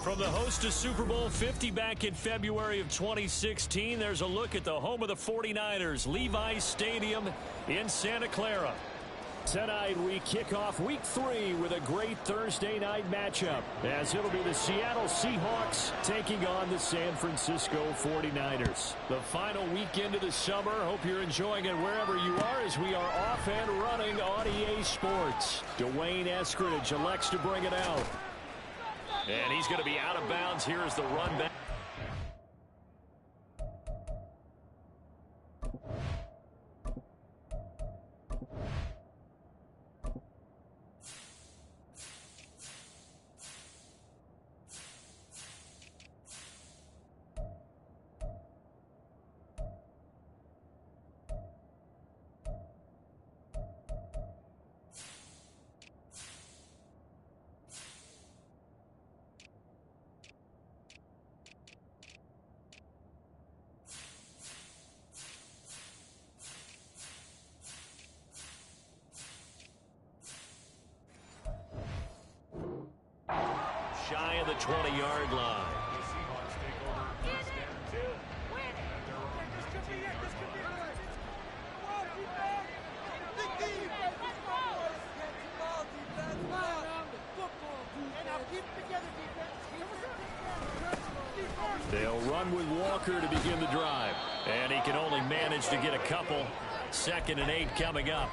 From the host to Super Bowl 50 back in February of 2016, there's a look at the home of the 49ers, Levi's Stadium in Santa Clara. Tonight we kick off Week 3 with a great Thursday night matchup, as it'll be the Seattle Seahawks taking on the San Francisco 49ers. The final weekend of the summer. Hope you're enjoying it wherever you are, as we are off and running on EA Sports. Dwayne Eskridge elects to bring it out. And he's going to be out of bounds. Here is the run back. Shy of the 20-yard line. They'll run with Walker to begin the drive. And he can only manage to get a couple. 2nd and 8 coming up.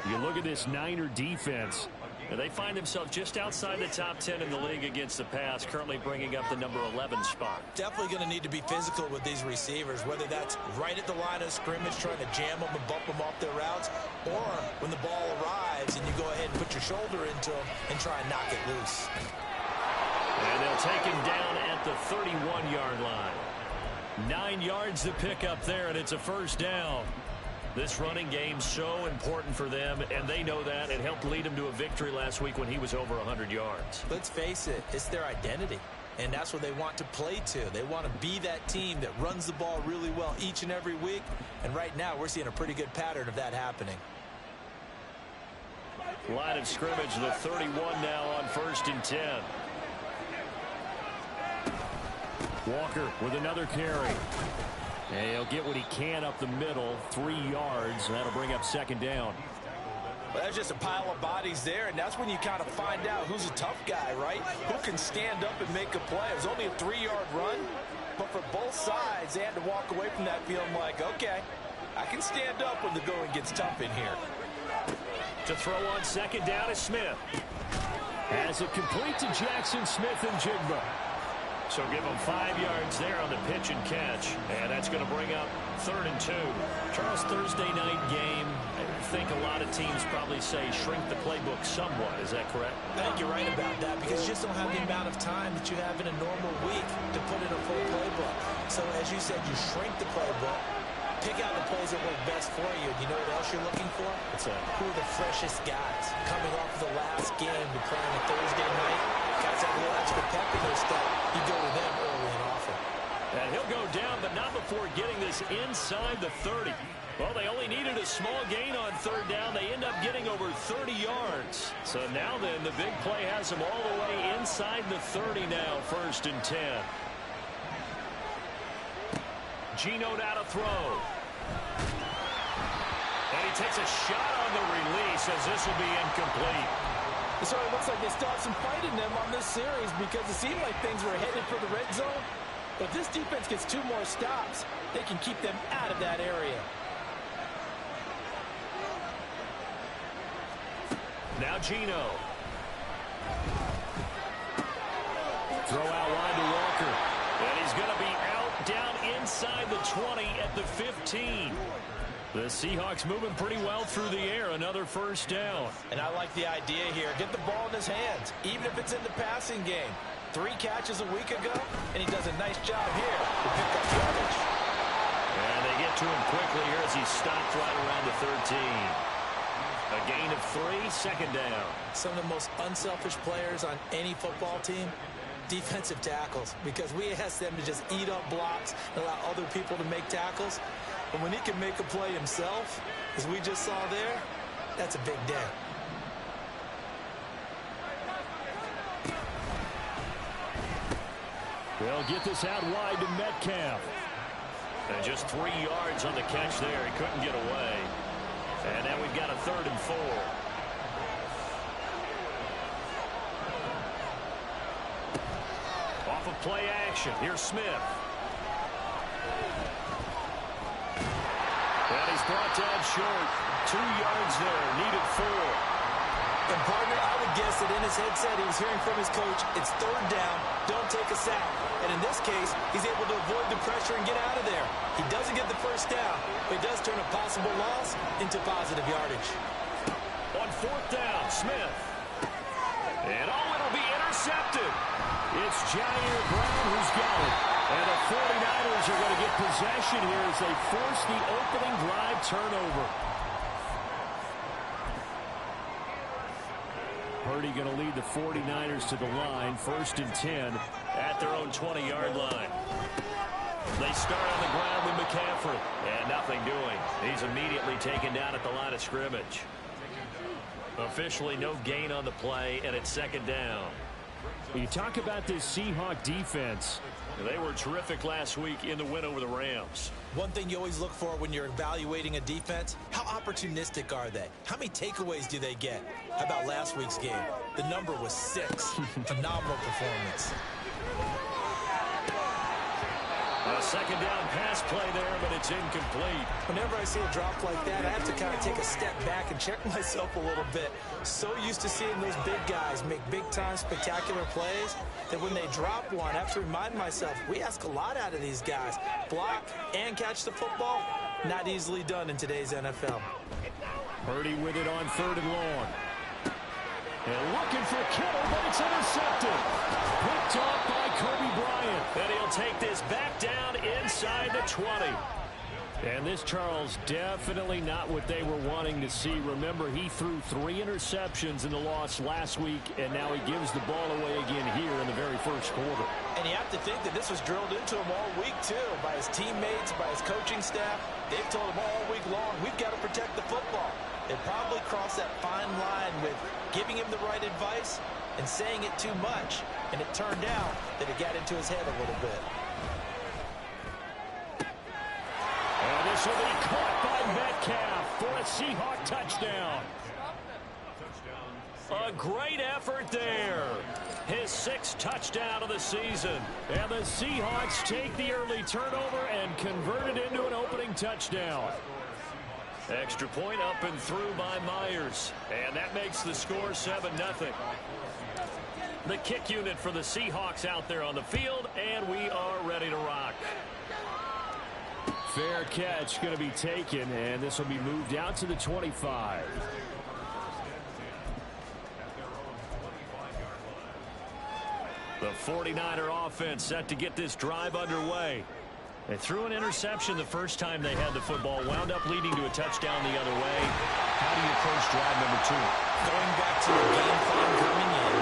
You look at this Niner defense. They find themselves just outside the top 10 in the league against the pass, currently bringing up the number 11 spot. Definitely going to need to be physical with these receivers, whether that's right at the line of scrimmage trying to jam them and bump them off their routes, or when the ball arrives and you go ahead and put your shoulder into them and try and knock it loose. And they'll take him down at the 31-yard line. 9 yards to pick up there, and it's a first down. This running game's so important for them, and they know that. It helped lead him to a victory last week when he was over 100 yards. Let's face it, it's their identity, and that's what they want to play to. They want to be that team that runs the ball really well each and every week, and right now we're seeing a pretty good pattern of that happening. Line of scrimmage, the 31 now on 1st and 10. Walker with another carry. And he'll get what he can up the middle, 3 yards, and that'll bring up 2nd down. Well, that's just a pile of bodies there, and that's when you kind of find out who's a tough guy, right? Who can stand up and make a play. It was only a 3-yard run, but for both sides, they had to walk away from that feeling like, okay, I can stand up when the going gets tough in here. To throw on 2nd down is Smith. As it complete to Jackson Smith and Jigba. So give them 5 yards there on the pitch and catch. And that's going to bring up 3rd and 2. Charles, Thursday night game. I think a lot of teams probably say shrink the playbook somewhat. Is that correct? I think you're right about that, because you just don't have the amount of time that you have in a normal week to put in a full playbook. So as you said, you shrink the playbook, pick out the plays that work best for you. You know what else you're looking for? What's that? Who are the freshest guys coming off the last game to play on a Thursday night? Guys have a little extra pep in their step. You go to them early and often. And he'll go down, but not before getting this inside the 30. Well, they only needed a small gain on 3rd down. They end up getting over 30 yards. So now then, the big play has them all the way inside the 30 now, 1st and 10. Geno out to throw. And he takes a shot on the release, as this will be incomplete. It sort of looks like they still have some fight in them on this series, because it seemed like things were headed for the red zone. But if this defense gets 2 more stops, they can keep them out of that area. Now Geno. Throw out wide to Walker. And he's going to be out down inside the 20 at the 15. The Seahawks moving pretty well through the air. Another first down. And I like the idea here. Get the ball in his hands, even if it's in the passing game. 3 catches a week ago, and he does a nice job here to pick up yardage. And they get to him quickly here as he stopped right around the 13. A gain of 3, 2nd down. Some of the most unselfish players on any football team, defensive tackles, because we ask them to just eat up blocks and allow other people to make tackles. But when he can make a play himself, as we just saw there, that's a big day. They'll get this out wide to Metcalf. And just 3 yards on the catch there. He couldn't get away. And now we've got a 3rd and 4. Off of play action. Here's Smith. And he's brought down short. 2 yards there. Needed 4. And partner, I would guess that in his headset he was hearing from his coach, it's 3rd down, don't take a sack. And in this case, he's able to avoid the pressure and get out of there. He doesn't get the 1st down, but he does turn a possible loss into positive yardage. On 4th down, Smith. And it'll be intercepted. It's Jair Brown who's got it. And the 49ers are going to get possession here as they force the opening drive turnover. Purdy going to lead the 49ers to the line. 1st and 10 at their own 20-yard line. They start on the ground with McCaffrey. And nothing doing. He's immediately taken down at the line of scrimmage. Officially no gain on the play, and it's 2nd down. When you talk about this Seahawks defense, they were terrific last week in the win over the Rams. One thing you always look for when you're evaluating a defense, how opportunistic are they? How many takeaways do they get? How about last week's game? The number was 6. Phenomenal performance. A 2nd down pass play there, but it's incomplete. Whenever I see a drop like that, I have to kind of take a step back and check myself a little bit. So used to seeing those big guys make big-time spectacular plays that when they drop one, I have to remind myself, we ask a lot out of these guys. Block and catch the football, not easily done in today's NFL. Purdy with it on 3rd and long. And looking for Kittle, but it's intercepted. Picked off by Kobe Bryant. And he'll take this back down inside the 20. And this, Charles, definitely not what they were wanting to see. Remember, he threw 3 interceptions in the loss last week, and now he gives the ball away again here in the very 1st quarter. And you have to think that this was drilled into him all week, too, by his teammates, by his coaching staff. They've told him all week long, we've got to protect the football. They probably crossed that fine line with giving him the right advice and saying it too much. And it turned out that it got into his head a little bit. And this will be caught by Metcalf for a Seahawk touchdown. A great effort there. His 6th touchdown of the season. And the Seahawks take the early turnover and convert it into an opening touchdown. Extra point up and through by Myers. And that makes the score 7-0. The kick unit for the Seahawks out there on the field, and we are ready to rock. Fair catch going to be taken, and this will be moved out to the 25. The 49er offense set to get this drive underway. They threw an interception the first time they had the football, wound up leading to a touchdown the other way. How do you approach drive number 2? Going back to the game plan coming in,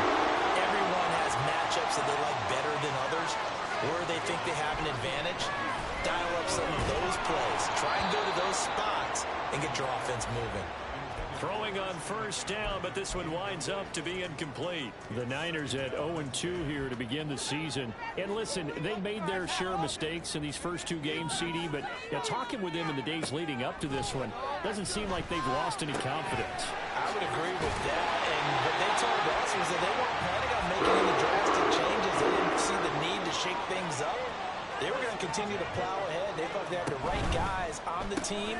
everyone has matchups that they like better than others, where they think they have an advantage. Dial up some of those plays. Try and go to those spots and get your offense moving. Throwing on 1st down, but this one winds up to be incomplete. The Niners at 0-2 here to begin the season. And listen, they made their share of mistakes in these first 2 games, CD, but talking with them in the days leading up to this one, doesn't seem like they've lost any confidence. I would agree with that, and what they told us was that they weren't planning on making any drastic changes. They didn't see the need to shake things up. They were going to continue to plow ahead. They thought they had the right guys on the team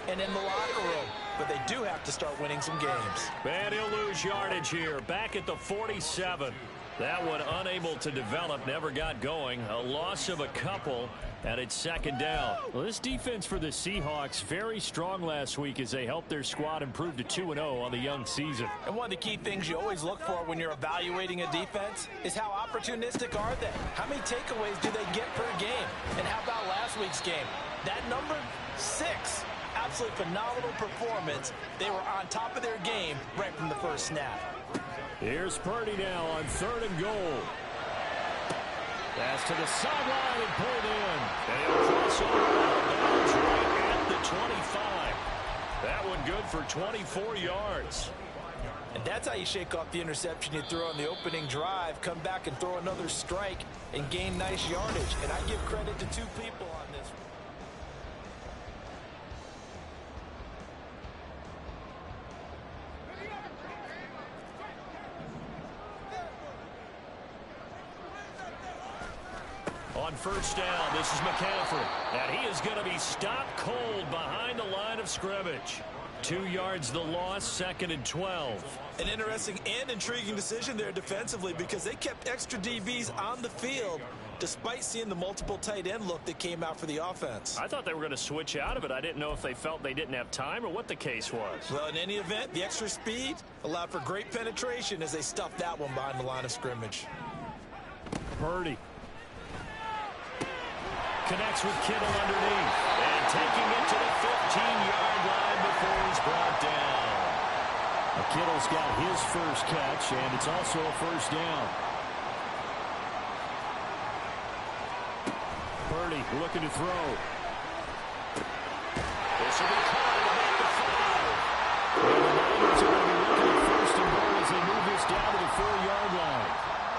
and in the locker room. But they do have to start winning some games. And he'll lose yardage here. Back at the 47. That one unable to develop, never got going. A loss of a couple, and it's 2nd down. Well, this defense for the Seahawks, very strong last week as they helped their squad improve to 2-0 on the young season. And one of the key things you always look for when you're evaluating a defense is how opportunistic are they? How many takeaways do they get per game? And how about last week's game? That number, 6. Absolutely phenomenal performance. They were on top of their game right from the first snap. Here's Purdy now on 3rd and goal. Pass to the sideline and pulled in. And he'll cross over out of bounds right at the 25. That one good for 24 yards. And that's how you shake off the interception you threw on the opening drive, come back and throw another strike and gain nice yardage. And I give credit to two people on this. On first down, this is McCaffrey. And he is going to be stopped cold behind the line of scrimmage. 2 yards the loss, 2nd and 12. An interesting and intriguing decision there defensively because they kept extra DBs on the field despite seeing the multiple tight end look that came out for the offense. I thought they were going to switch out of it. I didn't know if they felt they didn't have time or what the case was. Well, in any event, the extra speed allowed for great penetration as they stuffed that one behind the line of scrimmage. Purdy connects with Kittle underneath and taking it to the 15-yard line before he's brought down. Kittle's got his first catch, and it's also a first down. Purdy looking to throw. This will be caught at about the 5. And the Niners are going to be looking at first and goal as they move this down to the 4-yard line.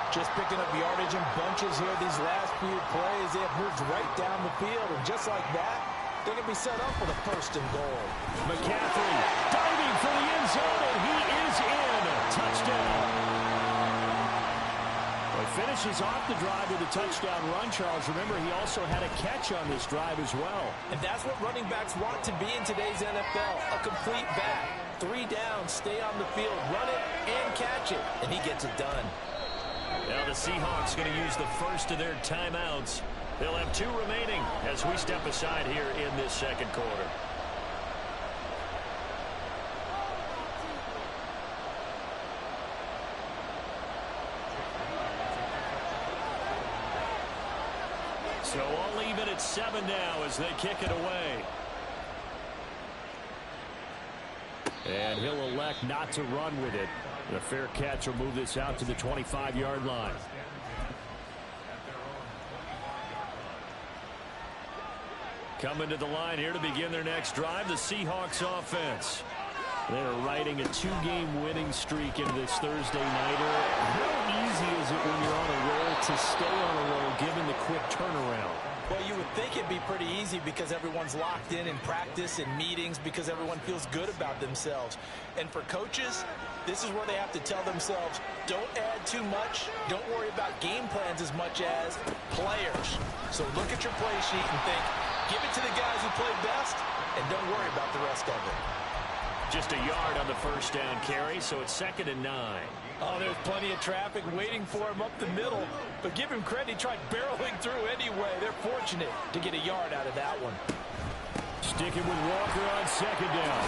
Just picking up yardage in bunches here these last few plays. They have moved right down the field, and just like that, they're going to be set up for the first and goal. McCaffrey diving for the end zone, and he is in. Touchdown. Well, he finishes off the drive with a touchdown run, Charles. Remember, he also had a catch on this drive as well. And that's what running backs want to be in today's NFL, a complete back. 3 downs, stay on the field, run it, and catch it. And he gets it done. Now the Seahawks going to use the first of their timeouts. They'll have 2 remaining as we step aside here in this second quarter. So I'll leave it at 7 now as they kick it away. And he'll elect not to run with it. A fair catch will move this out to the 25-yard line. Coming to the line here to begin their next drive, the Seahawks offense. They're riding a 2-game winning streak in this Thursday nighter. How easy is it when you're on a roll to stay on a roll given the quick turnaround? Well, you would think it'd be pretty easy because everyone's locked in practice and meetings because everyone feels good about themselves. And for coaches, this is where they have to tell themselves, don't add too much, don't worry about game plans as much as players. So look at your play sheet and think, give it to the guys who play best, and don't worry about the rest of it. Just a yard on the first down carry, so it's 2nd and 9. Oh, there's plenty of traffic waiting for him up the middle. But give him credit, he tried barreling through anyway. They're fortunate to get a yard out of that one. Sticking with Walker on 2nd down.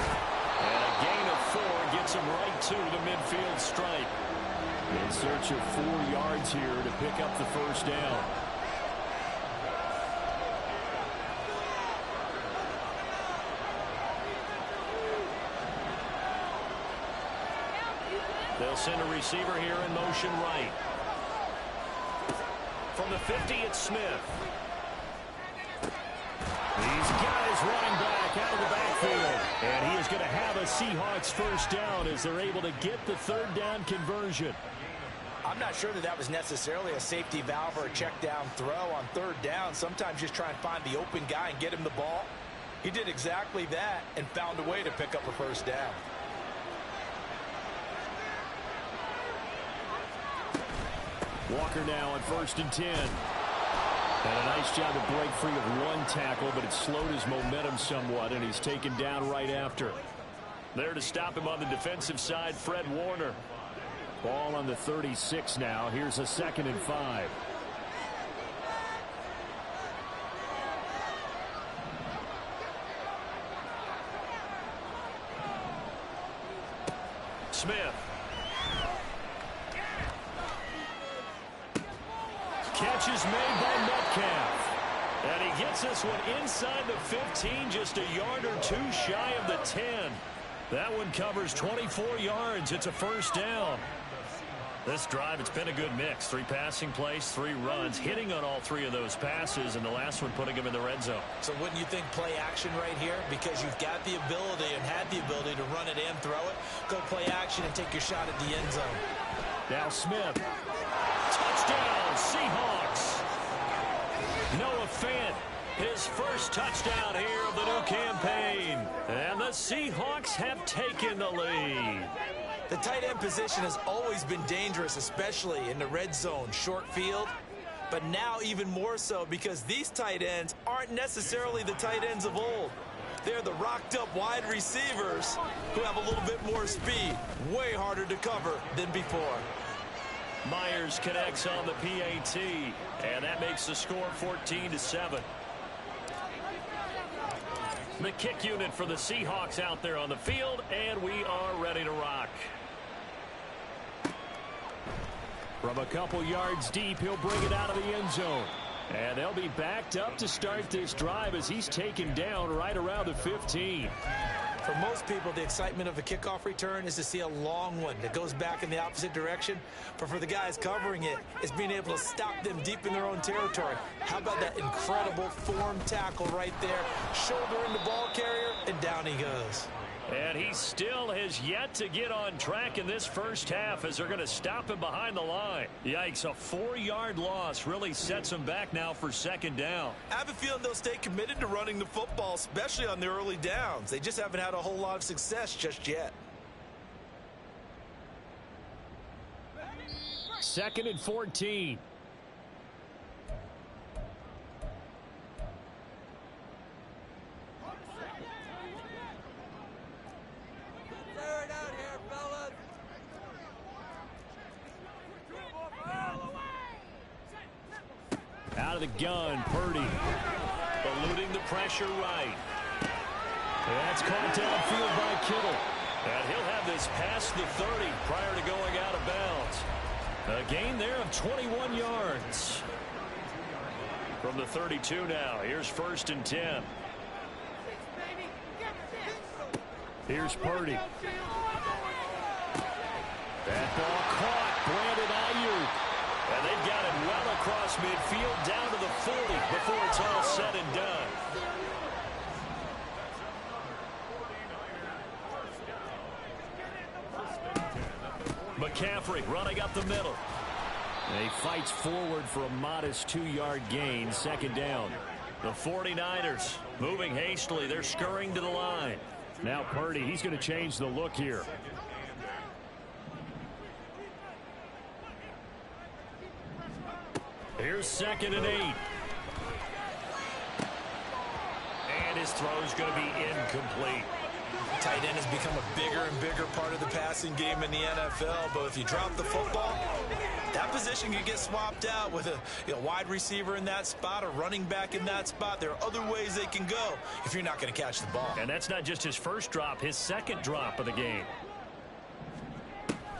And a gain of 4 gets him right to the midfield stripe. In search of 4 yards here to pick up the first down. They'll send a receiver here in motion right. From the 50, it's Smith. He's got his running back out of the backfield. And he is going to have a Seahawks first down as they're able to get the 3rd down conversion. I'm not sure that was necessarily a safety valve or a check down throw on 3rd down. Sometimes just try and find the open guy and get him the ball. He did exactly that and found a way to pick up a first down. Walker now on 1st and 10. And a nice job to break free of 1 tackle, but it slowed his momentum somewhat, and he's taken down right after. There to stop him on the defensive side, Fred Warner. Ball on the 36 now. Here's a 2nd and 5. Smith. Catch is made by Metcalf. And he gets this one inside the 15, just a yard or 2 shy of the 10. That one covers 24 yards. It's a first down. This drive, it's been a good mix. 3 passing plays, 3 runs, hitting on all 3 of those passes, and the last one putting him in the red zone. So wouldn't you think play action right here? Because you've got the ability and had the ability to run it and throw it. Go play action and take your shot at the end zone. Now Smith. Touchdown, Seahawks. Noah Fant, his first touchdown here of the new campaign. And the Seahawks have taken the lead. The tight end position has always been dangerous, especially in the red zone, short field. But now even more so because these tight ends aren't necessarily the tight ends of old. They're the rocked-up wide receivers who have a little bit more speed, way harder to cover than before. Myers connects on the PAT, and that makes the score 14-7. The kick unit for the Seahawks out there on the field, and we are ready to rock. From a couple yards deep, he'll bring it out of the end zone. And they'll be backed up to start this drive as he's taken down right around the 15. For most people, the excitement of a kickoff return is to see a long one that goes back in the opposite direction. But for the guys covering it, it's being able to stop them deep in their own territory. How about that incredible form tackle right there? Shoulder in the ball carrier, and down he goes. And he still has yet to get on track in this first half as they're going to stop him behind the line. Yikes, a 4-yard loss really sets him back now for second down. I have a feeling they'll stay committed to running the football, especially on their early downs. They just haven't had a whole lot of success just yet. 2nd and 14. Out of the gun, Purdy. Eluding the pressure right. That's caught downfield by Kittle. And he'll have this past the 30 prior to going out of bounds. A gain there of 21 yards. From the 32 now, here's 1st and 10. Here's Purdy. That ball caught. Brandon Ayuk. And they've got it well across midfield down to the 40 before it's all said and done. McCaffrey running up the middle. And he fights forward for a modest 2-yard gain, 2nd down. The 49ers moving hastily. They're scurrying to the line. Now Purdy, he's going to change the look here. Here's 2nd and 8. And his throw's going to be incomplete. Tight end has become a bigger and bigger part of the passing game in the NFL, but if you drop the football, that position can get swapped out with a wide receiver in that spot, a running back in that spot. There are other ways they can go if you're not going to catch the ball. And that's not just his first drop, his 2nd drop of the game.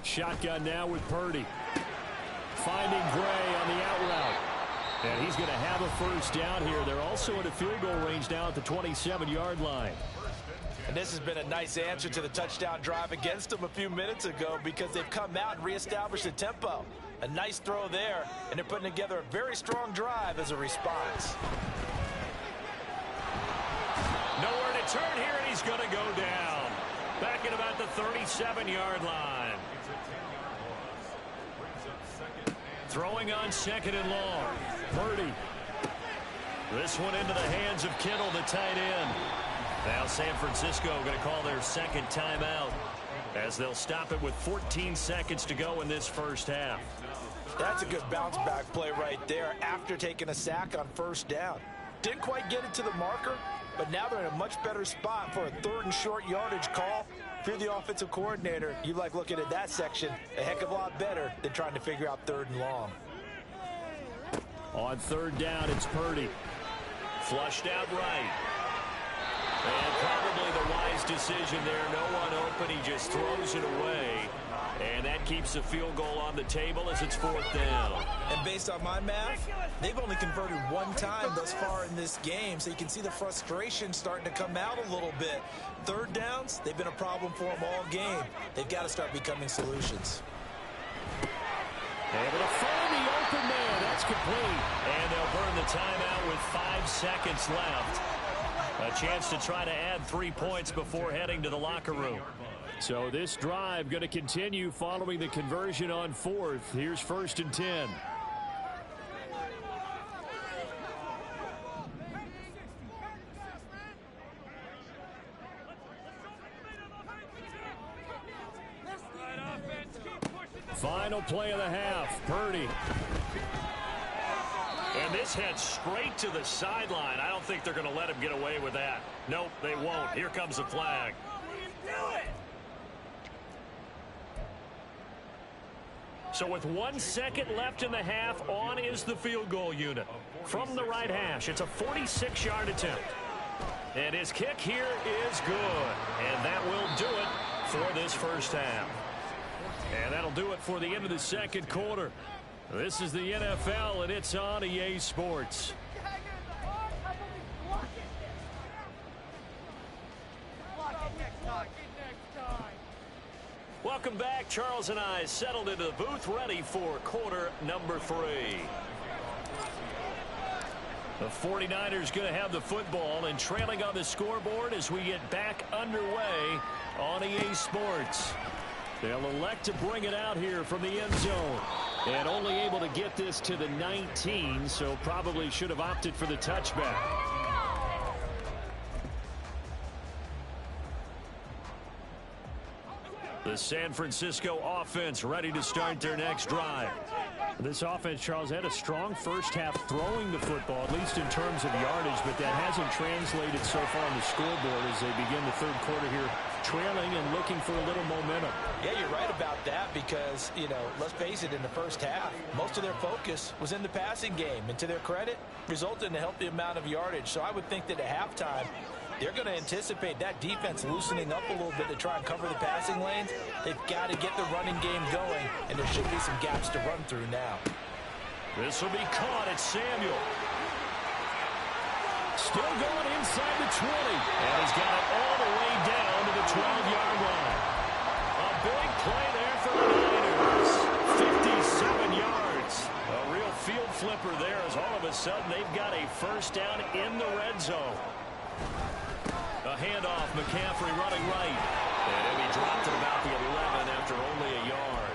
Shotgun now with Purdy. Finding Gray on the out route. And he's going to have a first down here. They're also in a field goal range now at the 27-yard line. And this has been a nice answer to the touchdown drive against them a few minutes ago because they've come out and reestablished the tempo. A nice throw there, and they're putting together a very strong drive as a response. Nowhere to turn here, and he's going to go down. Back at about the 37-yard line. Throwing on 2nd and long. Purdy. This one into the hands of Kittle, the tight end. Now San Francisco going to call their 2nd timeout as they'll stop it with 14 seconds to go in this first half. That's a good bounce back play right there after taking a sack on 1st down. Didn't quite get it to the marker, but now they're in a much better spot for a 3rd and short yardage call. If you're the offensive coordinator, you like looking at that section a heck of a lot better than trying to figure out 3rd and long. On 3rd down, it's Purdy. Flushed out right. And probably the wise decision there. No one open. He just throws it away. And that keeps the field goal on the table as it's 4th down. And based on my math, they've only converted 1 time thus far in this game. So you can see the frustration starting to come out a little bit. 3rd downs, they've been a problem for them all game. They've got to start becoming solutions. Able to find the open man. That's complete. And they'll burn the timeout with 5 seconds left. A chance to try to add 3 points before heading to the locker room. So this drive going to continue following the conversion on 4th. Here's 1st and 10. Final play of the half. Purdy. And this heads straight to the sideline. I don't think they're going to let him get away with that. Nope, they won't. Here comes the flag. So with 1 second left in the half, on is the field goal unit. From the right hash, it's a 46-yard attempt. And his kick here is good. And that will do it for this first half. And that'll do it for the end of the second quarter. This is the NFL, and it's on EA Sports. Welcome back. Charles and I settled into the booth, ready for quarter number 3. The 49ers going to have the football and trailing on the scoreboard as we get back underway on EA Sports. They'll elect to bring it out here from the end zone. And only able to get this to the 19, so probably should have opted for the touchback. The San Francisco offense ready to start their next drive. This offense, Charles, had a strong first half throwing the football, at least in terms of yardage, but that hasn't translated so far on the scoreboard as they begin the third quarter here, trailing and looking for a little momentum. Yeah, you're right about that because, you know, let's face it, in the first half, most of their focus was in the passing game. And to their credit, resulted in a healthy amount of yardage. So I would think that at halftime, they're going to anticipate that defense loosening up a little bit to try and cover the passing lanes. They've got to get the running game going, and there should be some gaps to run through now. This will be caught at Samuel. Still going inside the 20. And he's got it all the way down to the 12-yard line. A big play there for the Niners. 57 yards. A real field flipper there as all of a sudden they've got a first down in the red zone. A handoff, McCaffrey running right. And he'll be dropped at about the 11 after only a yard.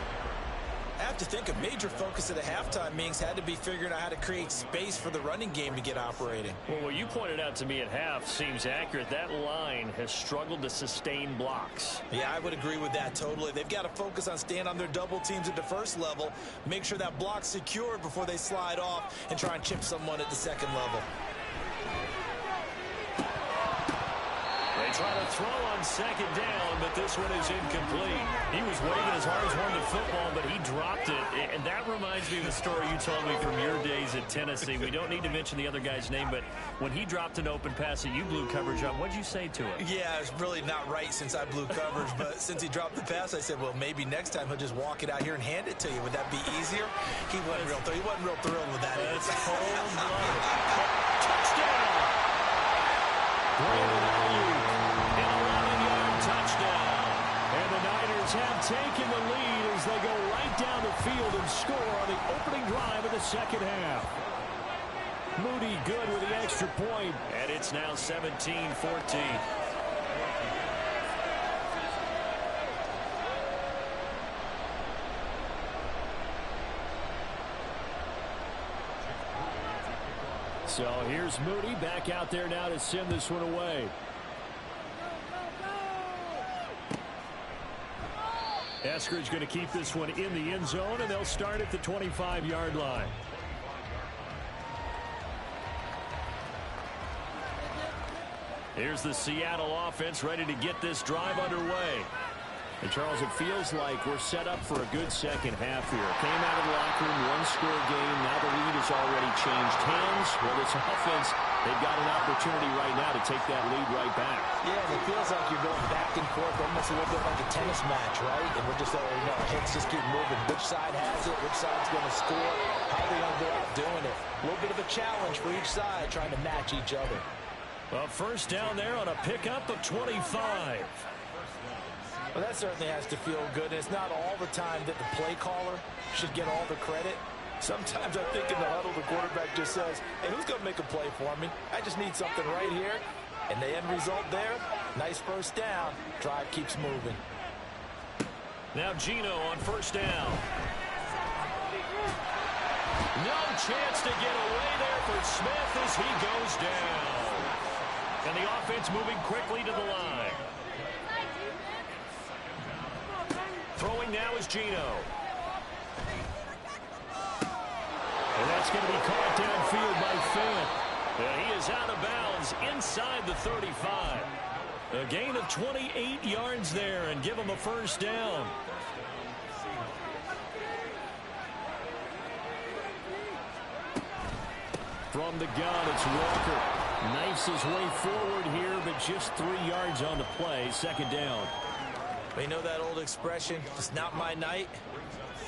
I have to think a major focus at the halftime means had to be figuring out how to create space for the running game to get operating. Well, what you pointed out to me at half seems accurate. That line has struggled to sustain blocks. Yeah, I would agree with that totally. They've got to focus on staying on their double teams at the first level, make sure that block's secured before they slide off and try and chip someone at the second level. They try to throw on second down, but this one is incomplete. He was waving as hard as one to football, but he dropped it. And that reminds me of the story you told me from your days at Tennessee. We don't need to mention the other guy's name, but when he dropped an open pass that you blew coverage on, what'd you say to it? Yeah, it's really not right since I blew coverage, but since he dropped the pass, I said, well, maybe next time he'll just walk it out here and hand it to you. Would that be easier? He wasn't real thrilled with that. That's cold-blooded. Touchdown! Brandon Ayuk. Touchdown. And the Niners have taken the lead as they go right down the field and score on the opening drive of the second half. Moody good with the extra point, and it's now 17-14. So here's Moody back out there now to send this one away. Eskridge going to keep this one in the end zone, and they'll start at the 25-yard line. Here's the Seattle offense ready to get this drive underway. And, Charles, it feels like we're set up for a good second half here. Came out of the locker room, one-score game. Now the lead has already changed hands. Well, this offense, they've got an opportunity right now to take that lead right back. Yeah, and it feels like you're going back and forth, almost a little bit like a tennis match, right? And we're just, heads just keep moving. Which side has it? Which side's going to score? How are they going to go out doing it? A little bit of a challenge for each side, trying to match each other. Well, first down there on a pickup of 25. Well, that certainly has to feel good. It's not all the time that the play caller should get all the credit. Sometimes I think in the huddle, the quarterback just says, hey, who's going to make a play for me? I just need something right here. And the end result there, nice first down. Drive keeps moving. Now Geno on first down. No chance to get away there for Smith as he goes down. And the offense moving quickly to the line. Throwing now is Geno. And that's going to be caught downfield by Fant. And he is out of bounds inside the 35. A gain of 28 yards there and give him a first down. From the gun, it's Walker. Knifes his way forward here, but just 3 yards on the play. Second down. You know that old expression, it's not my night?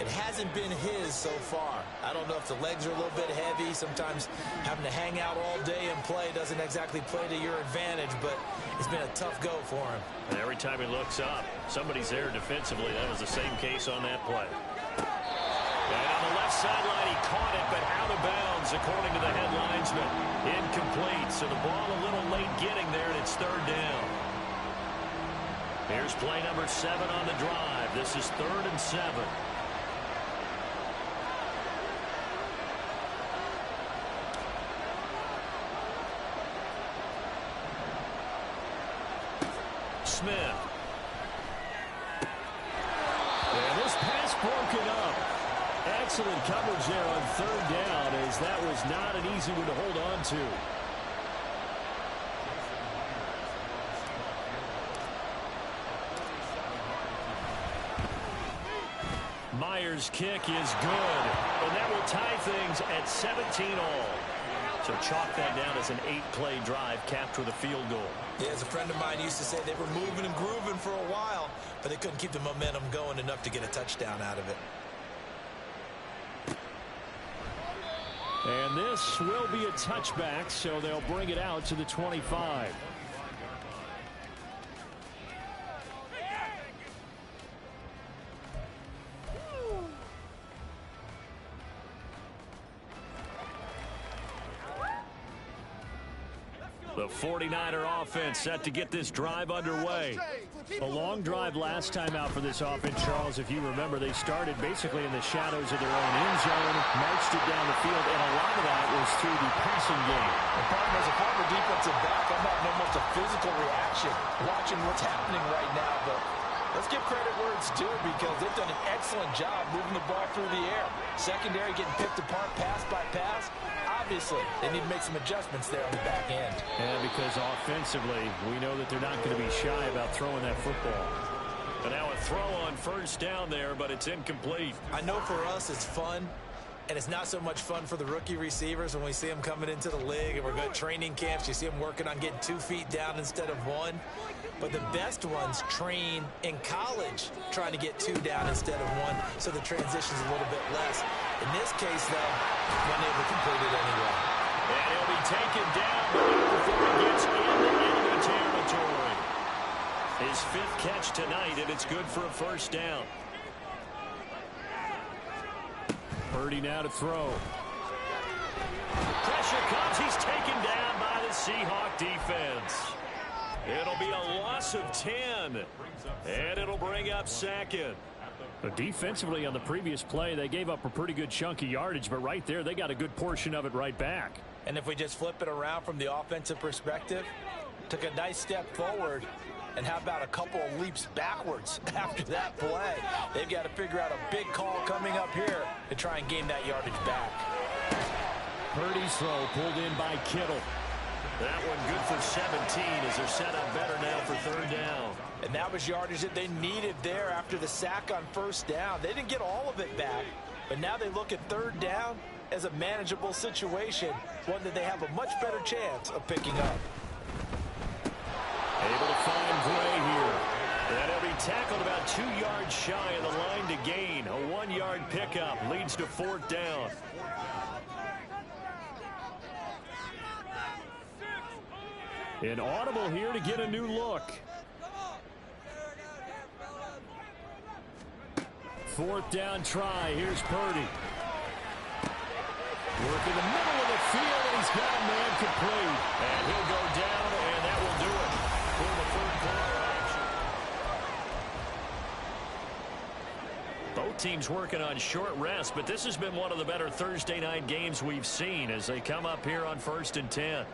It hasn't been his so far. I don't know if the legs are a little bit heavy. Sometimes having to hang out all day and play doesn't exactly play to your advantage, but it's been a tough go for him. And every time he looks up, somebody's there defensively. That was the same case on that play. And on the left sideline, he caught it, but out of bounds, according to the head linesman. Incomplete, so the ball a little late getting there, and it's third down. Here's play number 7 on the drive. This is 3rd and 7. Smith. And this pass broken up. Excellent coverage there on 3rd down, as that was not an easy one to hold on to. Myers' kick is good, and that will tie things at 17-all. So chalk that down as an 8-play drive capped with a field goal. Yeah, as a friend of mine used to say, they were moving and grooving for a while, but they couldn't keep the momentum going enough to get a touchdown out of it. And this will be a touchback, so they'll bring it out to the 25. The 49er offense set to get this drive underway. A long drive last time out for this offense, Charles. If you remember, they started basically in the shadows of their own end zone, marched it down the field, and a lot of that was through the passing game. The problem as a former defensive back, I'm having almost a physical reaction watching what's happening right now, but let's give credit where it's due because they've done an excellent job moving the ball through the air. Secondary getting picked apart pass by pass. Obviously, they need to make some adjustments there on the back end. And because offensively, we know that they're not going to be shy about throwing that football. And now a throw on first down there, but it's incomplete. I know for us it's fun, and it's not so much fun for the rookie receivers when we see them coming into the league and we're going to training camps. You see them working on getting 2 feet down instead of 1. But the best ones train in college trying to get 2 down instead of 1, so the transition's a little bit less. In this case, though, one able to complete it anyway. And he'll be taken down, but not before he gets into enemy territory. His 5th catch tonight, and it's good for a first down. Purdy now to throw. Pressure comes. He's taken down by the Seahawk defense. It'll be a loss of 10, and it'll bring up 2nd. But defensively on the previous play, they gave up a pretty good chunk of yardage, but right there, they got a good portion of it right back. And if we just flip it around from the offensive perspective, took a nice step forward, and how about a couple of leaps backwards after that play? They've got to figure out a big call coming up here to try and gain that yardage back. Purdy's throw pulled in by Kittle. That one good for 17 as they're set up better now for 3rd down. And that was yardage that they needed there after the sack on first down. They didn't get all of it back, but now they look at 3rd down as a manageable situation, one that they have a much better chance of picking up. Able to find Gray here. And he'll be tackled about 2 yards shy of the line to gain. A 1-yard pickup leads to 4th down. An audible here to get a new look. 4th down try. Here's Purdy. Work in the middle of the field, and he's got a man complete. And he'll go down, and that will do it for the 3rd quarter action. Both teams working on short rest, but this has been one of the better Thursday night games we've seen as they come up here on 1st and 10.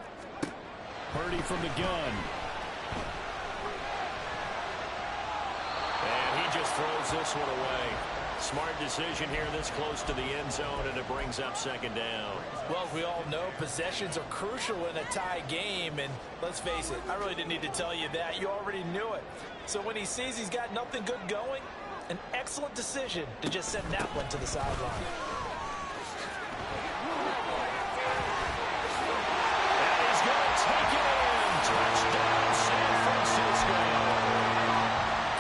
Purdy from the gun. And he just throws this one away. Smart decision here this close to the end zone, and it brings up 2nd down. Well, we all know possessions are crucial in a tie game, and let's face it, I really didn't need to tell you that. You already knew it. So when he sees he's got nothing good going, an excellent decision to just send that one to the sideline. And he's going to take it in. Touchdown, San Francisco.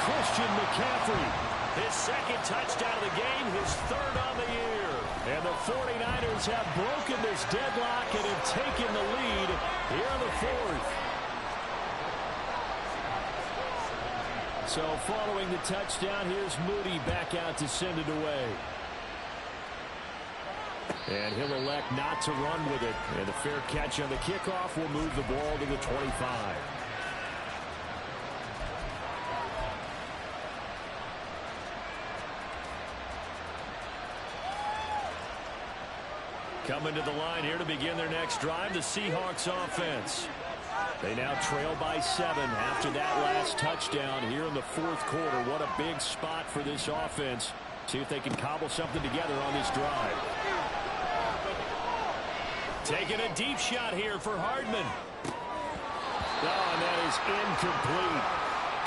Christian McCaffrey. His 2nd touchdown of the game, his 3rd on the year. And the 49ers have broken this deadlock and have taken the lead here in the 4th. So following the touchdown, here's Moody back out to send it away. And he'll elect not to run with it. And the fair catch on the kickoff will move the ball to the 25. Coming to the line here to begin their next drive, the Seahawks offense. They now trail by 7 after that last touchdown here in the 4th quarter. What a big spot for this offense. See if they can cobble something together on this drive. Taking a deep shot here for Hardman. Oh, and that is incomplete.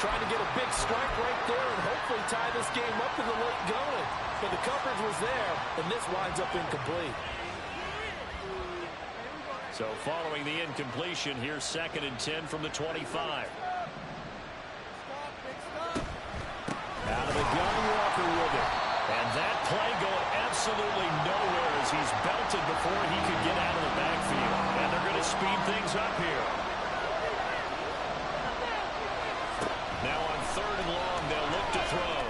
Trying to get a big strike right there and hopefully tie this game up in the late going. But the coverage was there, and this winds up incomplete. So following the incompletion, here's 2nd and 10 from the 25. Out of the gun, Walker with it. And that play going absolutely nowhere as he's belted before he could get out of the backfield. And they're going to speed things up here. Now on 3rd and long, they'll look to throw.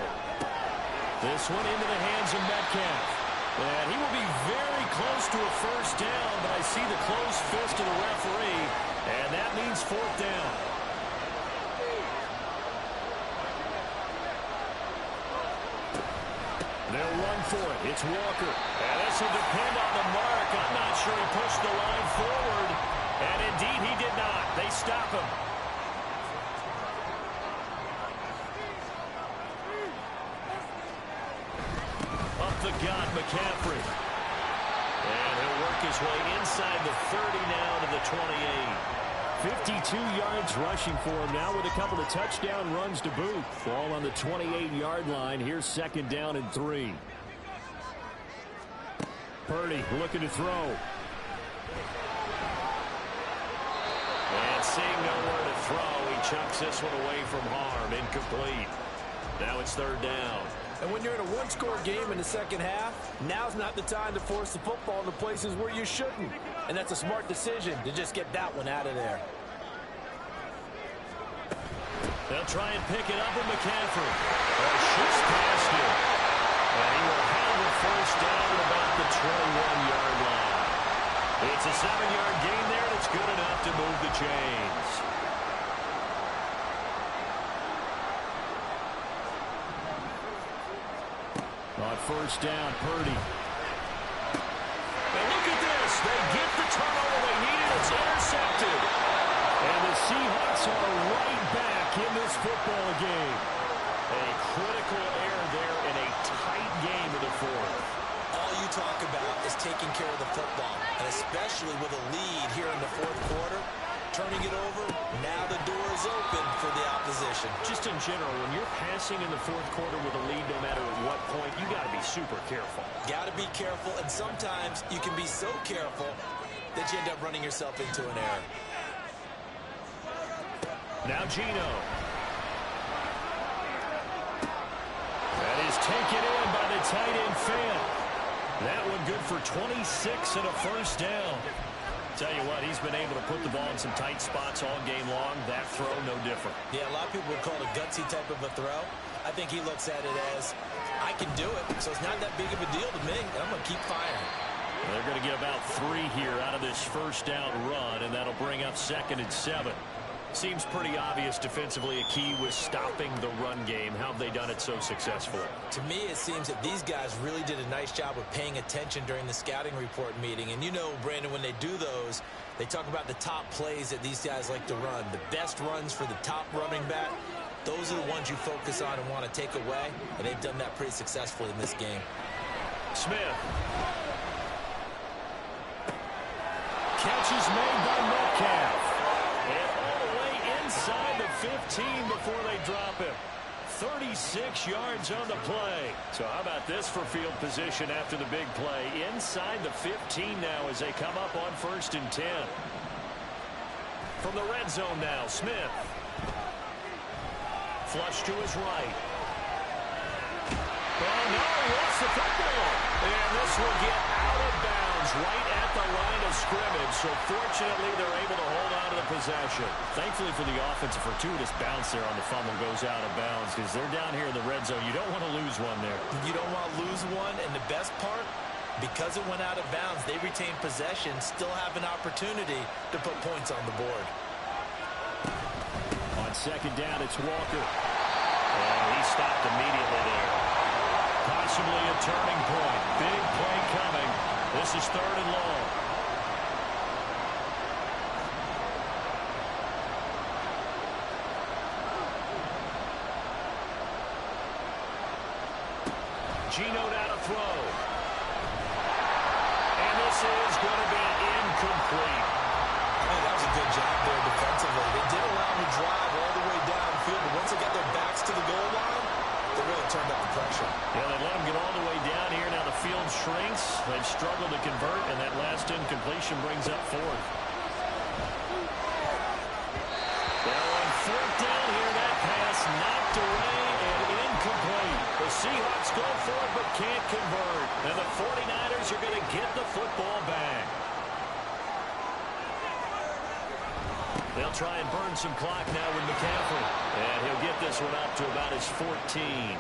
This one into the hands of Metcalf. And he will be very close to a 1st down, but I see the closed fist of the referee, and that means 4th down. They'll run for it. It's Walker. And this will depend on the mark. I'm not sure he pushed the line forward. And indeed, he did not. They stop him. Up the gut, McCaffrey. And he'll work his way inside the 30 now to the 28. 52 yards rushing for him now with a couple of touchdown runs to boot. Ball on the 28-yard line. Here's 2nd down and 3. Purdy looking to throw. And seeing nowhere to throw, he chucks this one away from harm. Incomplete. Now it's 3rd down. And when you're in a one-score game in the 2nd half, now's not the time to force the football in the places where you shouldn't. And that's a smart decision to just get that one out of there. They'll try and pick it up with McCaffrey. Shoots past him. And he will have a 1st down at about the 21-yard line. It's a 7-yard gain there that's good enough to move the chains. On 1st down, Purdy. And look at this. They get the turnover they needed. It's intercepted. And the Seahawks are right back in this football game. A critical error there in a tight game in the 4th. All you talk about is taking care of the football, and especially with a lead here in the 4th quarter. Turning it over, now the door is open for the opposition. Just in general, when you're passing in the 4th quarter with a lead, no matter at what point, you got to be super careful. Got to be careful, and sometimes you can be so careful that you end up running yourself into an error. Now Gino. That is taken in by the tight end Fan. That one good for 26 and a 1st down. Tell you what, he's been able to put the ball in some tight spots all game long. That throw, no different. Yeah, a lot of people would call it a gutsy type of a throw. I think he looks at it as, I can do it, so it's not that big of a deal to me, and I'm going to keep firing. They're going to get about 3 here out of this first down run, and that'll bring up 2nd and 7. Seems pretty obvious defensively a key was stopping the run game. How have they done it so successfully? To me, it seems that these guys really did a nice job of paying attention during the scouting report meeting. And you know, Brandon, when they do those, they talk about the top plays that these guys like to run. The best runs for the top running back, those are the ones you focus on and want to take away. And they've done that pretty successfully in this game. Smith. Catch is made by Metcalf. And all the way inside the 15 before they drop him. 36 yards on the play. So how about this for field position after the big play? Inside the 15 now as they come up on 1st and 10. From the red zone now, Smith. Flush to his right. Oh, no, he lost the football. And this will get out of bounds right at the line of scrimmage. So fortunately, they're able to hold on to the possession. Thankfully for the offense, a fortuitous bounce there on the fumble goes out of bounds because they're down here in the red zone. You don't want to lose one there. You don't want to lose one, and the best part, because it went out of bounds, they retain possession, still have an opportunity to put points on the board. On 2nd down, it's Walker. And he stopped immediately there. Possibly a turning point. Big play coming. This is 3rd and long. Geno down to throw. And this is going to be incomplete. Oh, that was a good job there defensively. They did allow him to drive all the way downfield, but once they got their backs to the goal line, they really turned up the pressure. Yeah, they let him get all the way down here. Now the field shrinks. They've struggled to convert, and that last incompletion brings up 4th. Well, on 4th down here, that pass knocked away and incomplete. The Seahawks go for it but can't convert. And the 49ers are going to get the football back. They'll try and burn some clock now with McCaffrey. And he'll get this one up to about his 14.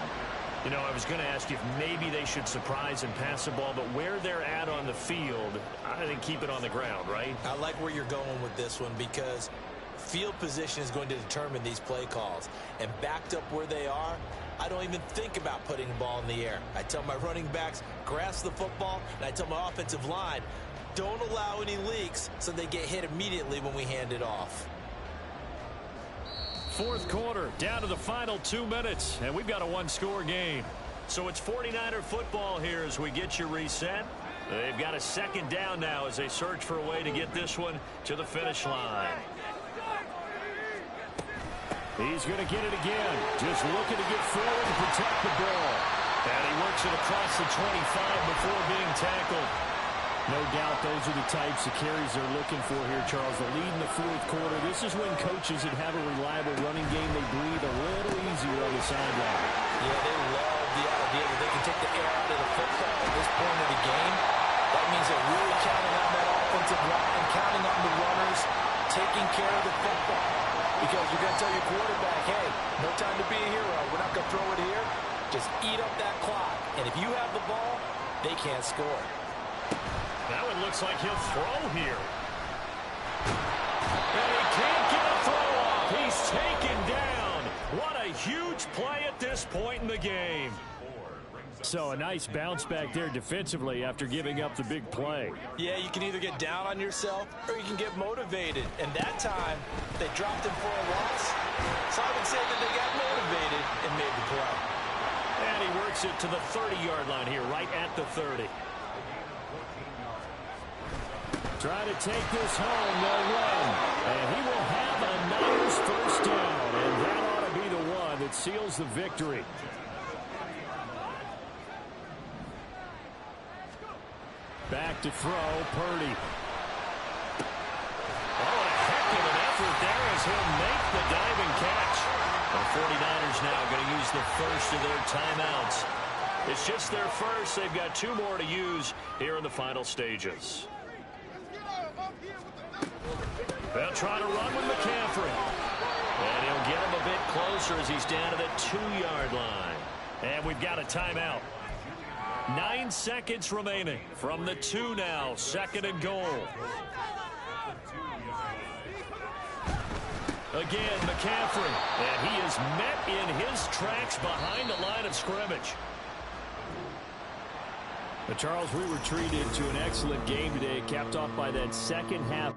You know, I was going to ask you if maybe they should surprise and pass the ball, but where they're at on the field, I think keep it on the ground, right? I like where you're going with this one because field position is going to determine these play calls. And backed up where they are, I don't even think about putting the ball in the air. I tell my running backs, grasp the football, and I tell my offensive line, don't allow any leaks so they get hit immediately when we hand it off. 4th quarter, down to the final 2 minutes, and we've got a 1-score game. So it's 49er football here as we get you reset. They've got a 2nd down now as they search for a way to get this one to the finish line. He's going to get it again, just looking to get forward and protect the ball. And he works it across the 25 before being tackled. No doubt those are the types of carries they're looking for here, Charles. The lead in the 4th quarter. This is when coaches that have a reliable running game, they breathe a little easier on the sideline. Yeah, they love the idea that they can take the air out of the football at this point of the game. That means they're really counting on that offensive line, counting on the runners, taking care of the football. Because you're going to tell your quarterback, hey, no time to be a hero. We're not going to throw it here. Just eat up that clock. And if you have the ball, they can't score. Now it looks like he'll throw here. And he can't get a throw off. He's taken down. What a huge play at this point in the game. So a nice bounce back there defensively after giving up the big play. Yeah, you can either get down on yourself or you can get motivated. And that time, they dropped him for a loss. So I would say that they got motivated and made the play. And he works it to the 30-yard line here, right at the 30. Trying to take this home, they'll run. And he will have a Niners 1st down. And that ought to be the one that seals the victory. Back to throw, Purdy. Oh, a heck of an effort there as he'll make the diving catch. The 49ers now going to use the first of their timeouts. It's just their first. They've got 2 more to use here in the final stages. They'll try to run with McCaffrey. And he'll get him a bit closer as he's down to the 2-yard line. And we've got a timeout. 9 seconds remaining from the 2 now. 2nd and goal. Again, McCaffrey. And he is met in his tracks behind the line of scrimmage. But Charles, we were treated to an excellent game today, capped off by that second half.